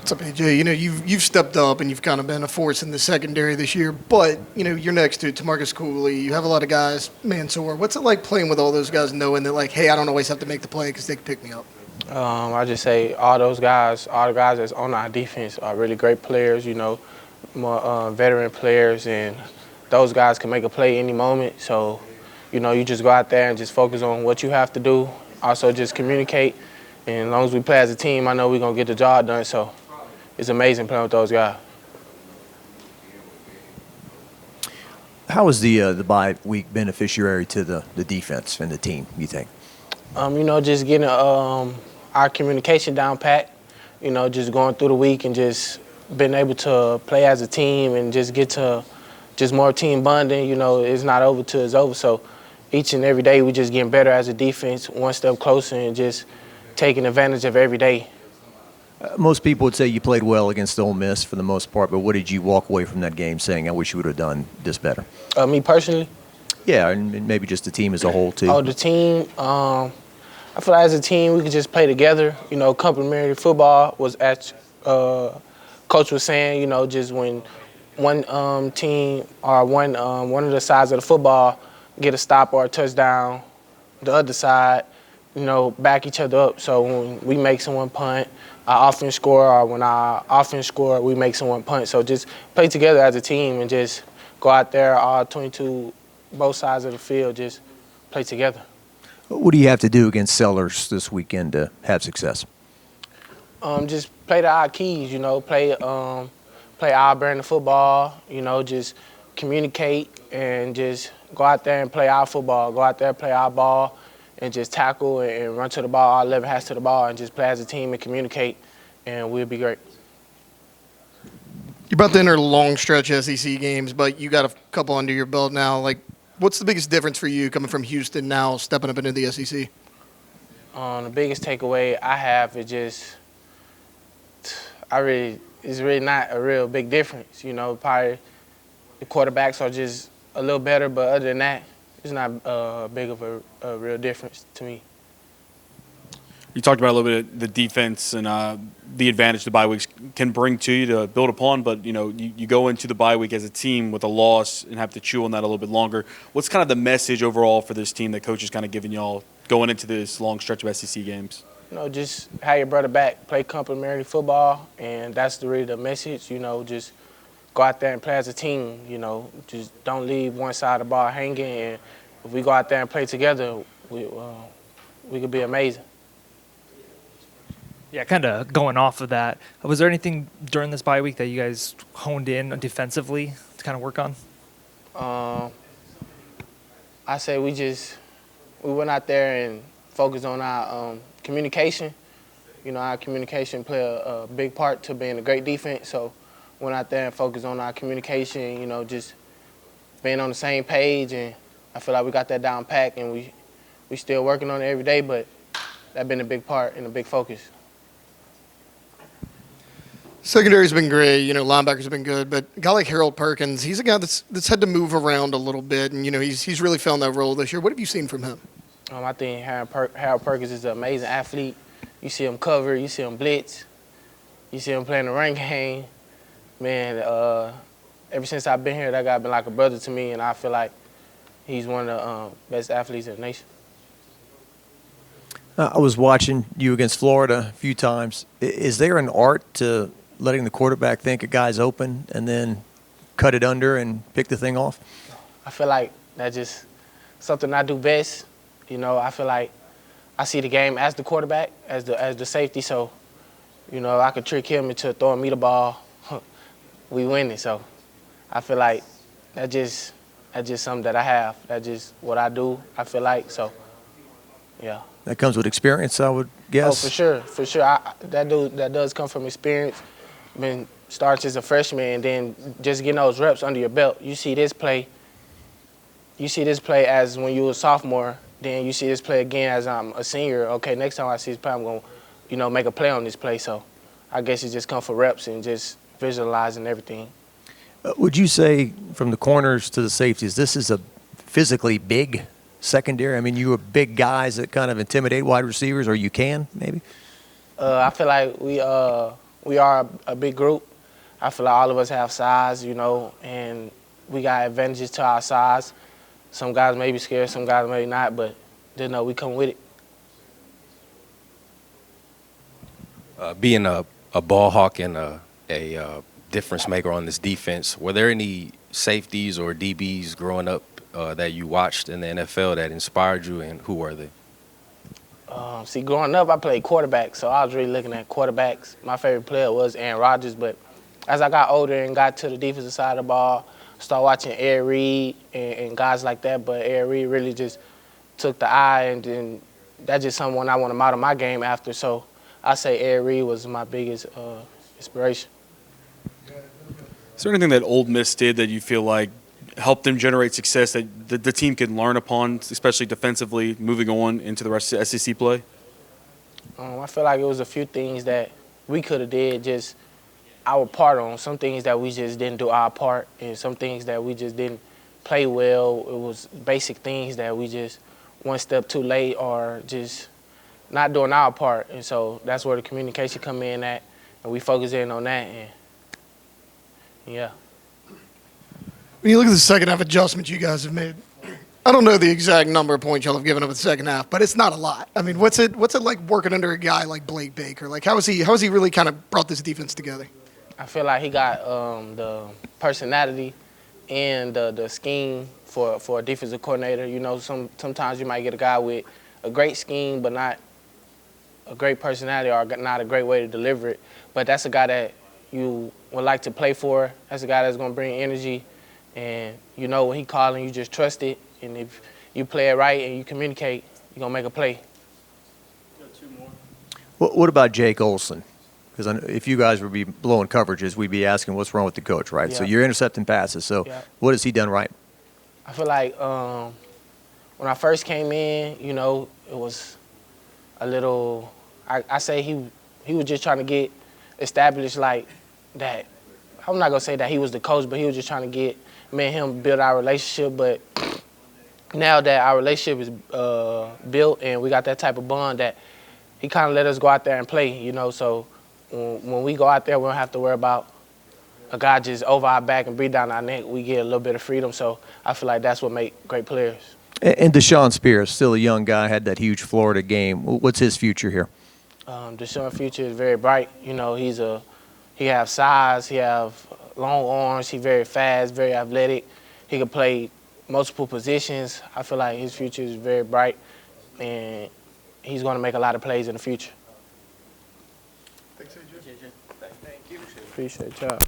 What's up, AJ? You've stepped up and you've kind of been a force in the secondary this year, but you're next to Tamarcus Cooley. You have a lot of guys, Mansour. What's it like playing with all those guys, knowing that like, hey, I don't always have to make the play because they can pick me up? I just say all the guys that's on our defense are really great players. More veteran players, and those guys can make a play any moment. So, you just go out there and just focus on what you have to do. Also, just communicate. And as long as we play as a team, I know we're gonna get the job done. So. It's amazing playing with those guys. How is the bye week beneficiary to the defense and the team, you think? Just getting our communication down pat, just going through the week and just being able to play as a team and just get to just more team bonding. It's not over till it's over. So each and every day we just getting better as a defense, one step closer, and just taking advantage of every day. Most people would say you played well against Ole Miss for the most part, but what did you walk away from that game saying, I wish you would have done this better? Me personally? Yeah, and maybe just the team as a whole, too. Oh, the team? I feel like as a team we could just play together. Complementary football was, as Coach was saying, just when one team or one of the sides of the football get a stop or a touchdown, the other side, back each other up. So when we make someone punt, our offense score, or when our offense score, we make someone punt. So just play together as a team and just go out there, all 22, both sides of the field, just play together. What do you have to do against Sellers this weekend to have success? Just play the odd keys, play our brand of football, just communicate and just go out there and play our football, go out there and play our ball, and just tackle and run to the ball, all 11 has to the ball, and just play as a team and communicate, and we'll be great. You're about to enter long stretch SEC games, but you got a couple under your belt now. Like, what's the biggest difference for you coming from Houston now, stepping up into the SEC? The biggest takeaway I have is just, it's really not a real big difference. Probably the quarterbacks are just a little better, but other than that, it's not big of a real difference to me. You talked about a little bit of the defense and the advantage the bye weeks can bring to you to build upon, but you go into the bye week as a team with a loss and have to chew on that a little bit longer. What's kind of the message overall for this team that Coach is kind of giving y'all going into this long stretch of SEC games? Just have your brother back, play complementary football, and that's really the message. Just go out there and play as a team. Just don't leave one side of the ball hanging. And if we go out there and play together, we could be amazing. Yeah, kind of going off of that, was there anything during this bye week that you guys honed in defensively to kind of work on? I say we went out there and focused on our communication. Our communication play a big part to being a great defense. So went out there and focused on our communication, just being on the same page, and I feel like we got that down pat, and we still working on it every day, but that's been a big part and a big focus. Secondary's been great, linebackers have been good, but a guy like Harold Perkins, he's a guy that's had to move around a little bit, and he's really found that role this year. What have you seen from him? I think Harold Perkins is an amazing athlete. You see him cover, you see him blitz, you see him playing the run game. Man, ever since I've been here, that guy been like a brother to me, and I feel like he's one of the best athletes in the nation. I was watching you against Florida a few times. Is there an art to letting the quarterback think a guy's open and then cut it under and pick the thing off? I feel like that's just something I do best. I feel like I see the game as the quarterback, as the safety, so, I could trick him into throwing me the ball. We winning, so I feel like that's just something that I have. That's just what I do, I feel like, so, yeah. That comes with experience, I would guess. Oh, for sure. That does come from experience. Been starts as a freshman, and then just getting those reps under your belt. You see this play as when you were a sophomore, then you see this play again as I'm a senior. Okay, next time I see this play, I'm going to, make a play on this play. So I guess it just comes for reps and just visualizing everything. Would you say from the corners to the safeties, this is a physically big secondary? I mean, you are big guys that kind of intimidate wide receivers, or you can, maybe? I feel like we are a big group. I feel like all of us have size, and we got advantages to our size. Some guys may be scared, some guys may not, but just know we come with it. Being a ball hawk and a difference maker on this defense, were there any safeties or DBs growing up that you watched in the NFL that inspired you, and who were they? See, growing up, I played quarterback, so I was really looking at quarterbacks. My favorite player was Aaron Rodgers, but as I got older and got to the defensive side of the ball, I started watching Ed Reed and guys like that, but Ed Reed really just took the eye, and then that's just someone I want to model my game after, so I say Ed Reed was my biggest inspiration. Is there anything that Ole Miss did that you feel like helped them generate success that the team can learn upon, especially defensively, moving on into the rest of SEC play? I feel like it was a few things that we could have did just our part on. Some things that we just didn't do our part, and some things that we just didn't play well. It was basic things that we just one step too late or just not doing our part. And so that's where the communication come in at, and we focus in on that. And yeah. When you look at the second half adjustments you guys have made, I don't know the exact number of points y'all have given up in the second half, but it's not a lot. I mean, what's it like working under a guy like Blake Baker? Like, how has he really kind of brought this defense together? I feel like he got the personality and the scheme for a defensive coordinator. Sometimes you might get a guy with a great scheme but not a great personality or not a great way to deliver it. But that's a guy that you would like to play for. That's a guy that's going to bring energy. And when he calling, you just trust it. And if you play it right and you communicate, you're going to make a play. What about Jake Olson? Because if you guys would be blowing coverages, we'd be asking what's wrong with the coach, right? Yeah. So you're intercepting passes. So Yeah. what has he done right? I feel like when I first came in, it was a little – I say he was just trying to get established like that. I'm not going to say that he was the coach, but he was just trying to get me and him build our relationship. But now that our relationship is built and we got that type of bond, that he kind of let us go out there and play, So when we go out there, we don't have to worry about a guy just over our back and breathe down our neck. We get a little bit of freedom. So I feel like that's what makes great players. And Deshaun Spears, still a young guy, had that huge Florida game. What's his future here? Deshaun's future is very bright. He have size, he have long arms, he very fast, very athletic. He can play multiple positions. I feel like his future is very bright, and he's going to make a lot of plays in the future. Thanks, AJ. Appreciate y'all.